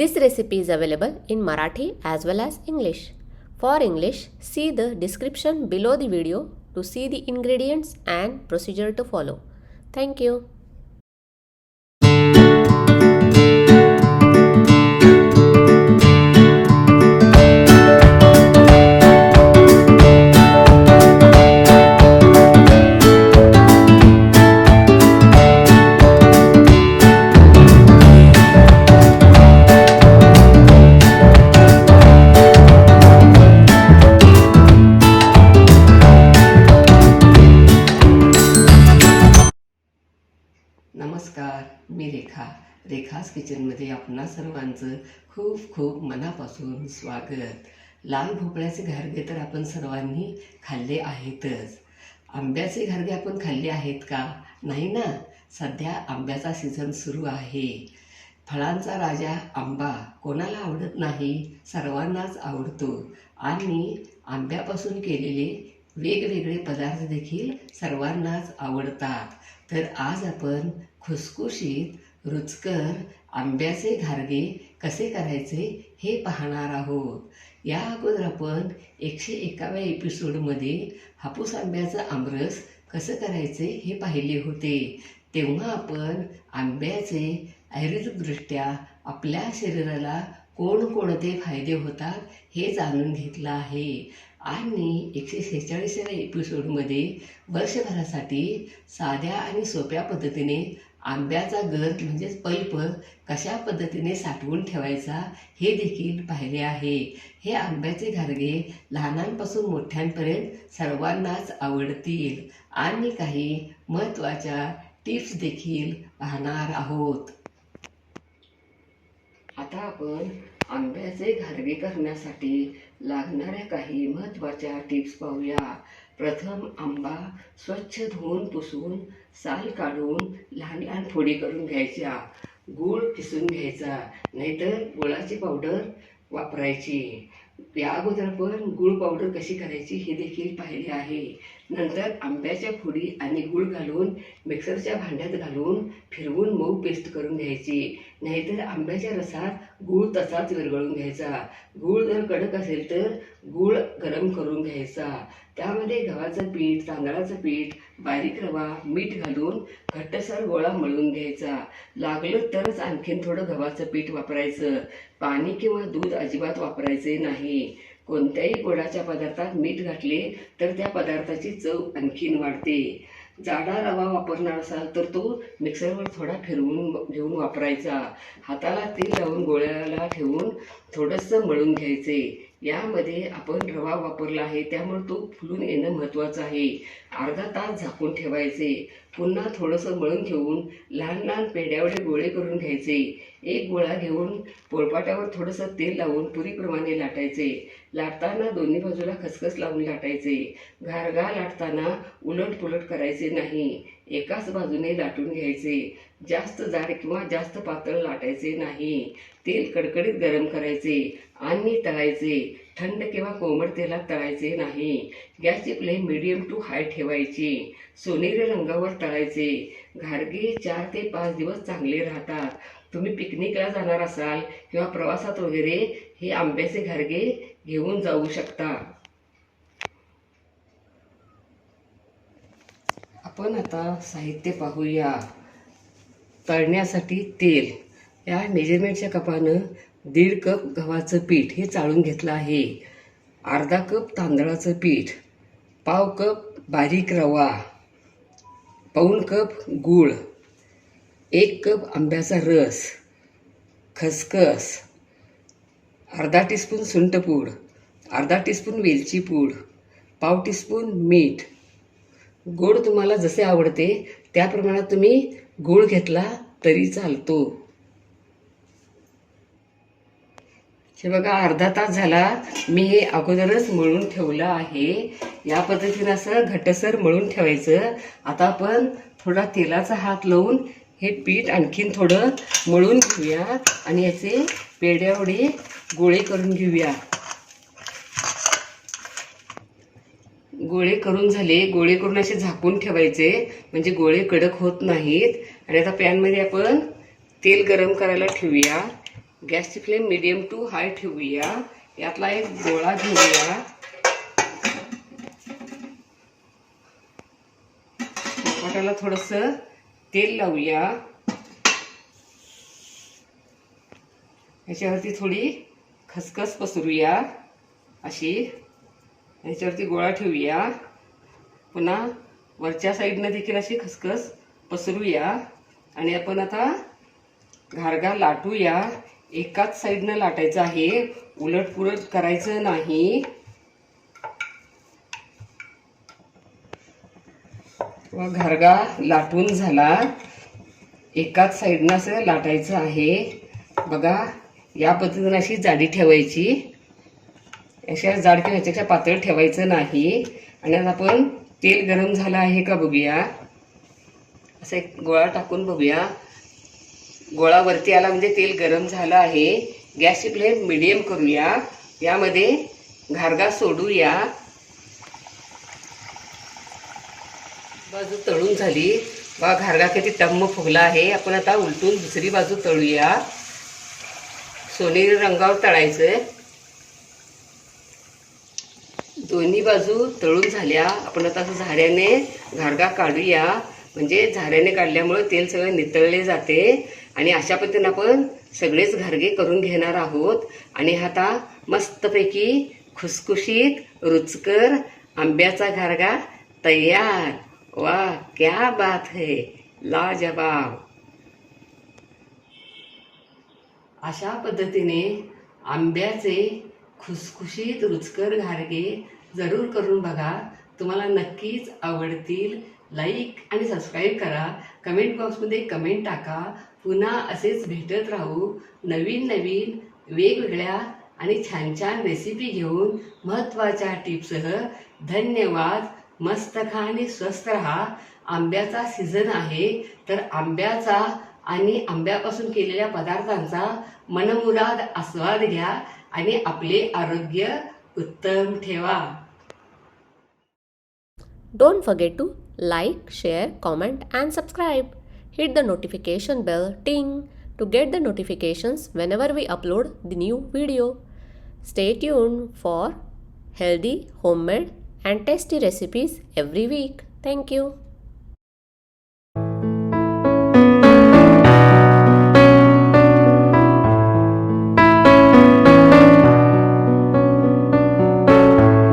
This recipe is available in Marathi as well as English. For English, see the description below the video to see the ingredients and procedure to follow. Thank you. नमस्कार, मी रेखास किचनमध्ये आपणा सर्वांचं खूप खूप मनापासून स्वागत. लाल भोपळ्याचे घारगे तर आपण सर्वांनी खाल्ले आहेतच. आंब्याचे घारगे आपण खाल्ले आहेत का? नाही ना. सध्या आंब्याचा सीझन सुरू आहे. फळांचा राजा आंबा कोणाला आवडत नाही? सर्वांनाच आवडतो. आणि आंब्यापासून केलेले वेगवेगळे पदार्थ देखील सर्वांनाच आवडतात. तर आज आपण खुसखुशीत रुचकर आंब्याचे घारगे कसे करायचे हे पाहणार आहोत. या अगोदर आपण 101व्या एपिसोडमध्ये हापूस आंब्याचा आमरस कसं करायचे हे पाहिले होते. तेव्हा आपण आंब्याचे आयुर्वेदिकदृष्ट्या आपल्या शरीराला कोणकोणते फायदे होतात हे जाणून घेतलं आहे. आणि 146व्या एपिसोडमध्ये वर्षभरासाठी साध्या आणि सोप्या पद्धतीने आंब्याचा गर म्हणजेच पल्प कशा पद्धतीने साठवून ठेवायचा हे देखील पाहिले आहे. हे आंब्याचे घारगे लहानांपासून मोठ्यांपर्यंत सर्वांनाच आवडतील आणि काही महत्त्वाच्या टिप्स देखील पाहणार आहोत. आता आपण आंब्याचे घारगे करण्यासाठी लागणाऱ्या काही महत्त्वाच्या टिप्स पाहूया. प्रथम आंबा स्वच्छ धुवून पुसून साल काढून लहान लहान फोडी करून घ्यायच्या. गूळ किसून घ्यायचा, नाहीतर गुळाची पावडर वापरायची. या अगोदर आपण गूळ पावडर कशी करायची हे देखील पाहिले आहे. नंतर आंब्याच्या फोडी आणि गूळ घालून मिक्सरच्या भांड्यात घालून फिरवून मऊ पेस्ट करून घ्यायची. नाहीतर आंब्याच्या रसात गूळ तसाच विरघळून घ्यायचा. गूळ जर कडक असेल तर गूळ गरम करून घ्यायचा. त्यामध्ये गव्हाचं पीठ, तांदळाचं पीठ, बारीक रवा, मीठ घालून घट्टसर गोळा मळून घ्यायचा. लागलं तरच आणखीन थोडं गव्हाचं पीठ वापरायचं. पाणी किंवा दूध अजिबात वापरायचे नाही. कोणत्याही गोडाच्या पदार्थात मीठ घातले तर त्या पदार्थाची चव आणखीन वाढते. जाडा रवा वापरणार असाल तर तो मिक्सरवर थोडा फिरवून घेऊन वापरायचा. हाताला तेल लावून गोळ्याला ठेवून थोडंसं मळून घ्यायचे. यामध्ये आपण रवा वापरला आहे त्यामुळे तो फुलून येणं महत्त्वाचं आहे. अर्धा तास झाकून ठेवायचे. पुन्हा थोडंसं मळून घेऊन लहान लहान पेढ्यावडे गोळे करून घ्यायचे. एक गोळा घेऊन पोळपाटावर थोडंसं तेल लावून पुरीप्रमाणे लाटायचे. लाटताना दोन्ही बाजूला खसखस लावून लाटायचे. घारगा लाटताना उलटपुलट करायचे नाही. एकाच बाजूने लाटून घ्यायचे. जास्त जाड किंवा जास्त पातळ लाटायचे नाही. तेल कडकडीत गरम करायचे आणि तळायचे. थंड किंवा कोमट तेलात तळायचे नाही. गॅसची फ्लेम मीडियम टू हाय ठेवायची. सोनेरी रंगावर तळायचे. घारगे 4 ते 5 दिवस चांगले राहतात. तुम्ही पिकनिकला जाणार असाल किंवा प्रवासात वगैरे हे आंब्याचे घारगे घेऊन जाऊ शकता. आपण आता साहित्य पाहूया. तळण्यासाठी तेल. या मेजरमेंटच्या कपानं 1.5 कप गव्हाचं पीठ हे चाळून घेतलं आहे. अर्धा कप तांदळाचं पीठ, पाव कप बारीक रवा, पाऊण कप गूळ, 1 कप आंब्याचा रस, खसखस, अर्धा टीस्पून सुंठपूड, अर्धा टीस्पून वेलची पूड, पाव टीस्पून मीठ. गोड तुम्हाला जसे आवडते त्या प्रमाणात तुम्ही गूळ घेतला तरी चालतो. हे बघा, अर्धा तास झाला मी हे अगोदरच मळून ठेवलं आहे. या पद्धतीनं असं घट्टसर मळून ठेवायचं. आता आपण थोडा तेलाचा हात लावून हे पीठ आणखीन थोडं मळून घेऊया आणि याचे पेढ्यावडे गोळे करून घेऊया. गोळे करून झाले. गोळे करून असे झाकून ठेवायचे म्हणजे गोळे कडक होत नाहीत. आणि आता पॅनमध्ये आपण तेल गरम करायला ठेवूया. गॅसची फ्लेम मीडियम टू हाय ठेवूया. यातला एक गोळा घेऊया. पोटाला थोडंसं तेल लावूया. याच्यावरती थोडी खसखस पसरूया अशी. याच्यावरती गोळा ठेवूया. पुन्हा वरच्या साईडनं देखील अशी खसखस पसरूया. आणि आपण आता घारगा लाटूया. एकाच साईडनं लाटायचं आहे, उलटपुलट करायचं नाही. घारगा लाटून झाला. एकाच साईडनं असं लाटायचं आहे. बघा, या पद्धतीने अशी जाडी ठेवायची. अशा जाड किंवा ह्याच्यापेक्षा पातळ ठेवायचं नाही. आणि आता आपण तेल गरम झालं आहे का बघूया. असा एक गोळा टाकून बघूया. गोळा वरती आला म्हणजे तेल गरम झालं आहे. गॅसची फ्लेम मीडियम करूया. यामध्ये घारगा सोडूया. बाजू तळून झाली. बघा, घारगा किती टम्म फुगला आहे. आपण आता उलटून दुसरी बाजू तळूया. सोनेरी रंगावर तळायचं. दोन्ही बाजू तळून झाल्या. आपण आता असं झाऱ्याने घारगा काढूया. म्हणजे झाऱ्याने काढल्यामुळे तेल सगळं नितळले जाते. आणि अशा पद्धतीने आपण सगळेच घारगे करून घेणार आहोत. आणि आता मस्तपैकी खुसखुशीत रुचकर आंब्याचा घारगा तयार. वाह, क्या बात है, लाजवाब. अशा पद्धतीने आंब्याचे खुसखुशीत रुचकर घारगे जरूर करून बघा. तुम्हाला नक्कीच आवडतील. लाईक आणि सबस्क्राईब करा. कमेंट बॉक्समध्ये कमेंट टाका. पुन्हा असेच भेटत राहू नवीन नवीन वेगवेगळ्या आणि छान छान रेसिपी घेऊन महत्त्वाच्या टिप्ससह. धन्यवाद. मस्त खा आणि स्वस्त राहा. आंब्याचा सीझन आहे, तर आंब्याचा आणि आंब्यापासून केलेल्या पदार्थांचा मनमुराद आस्वाद घ्या आणि आपले आरोग्य उत्तम ठेवा. Don't forget to like, share, comment and subscribe. Hit the notification bell ting to get the notifications whenever we upload the new video. Stay tuned for healthy, homemade and tasty recipes every week. Thank you.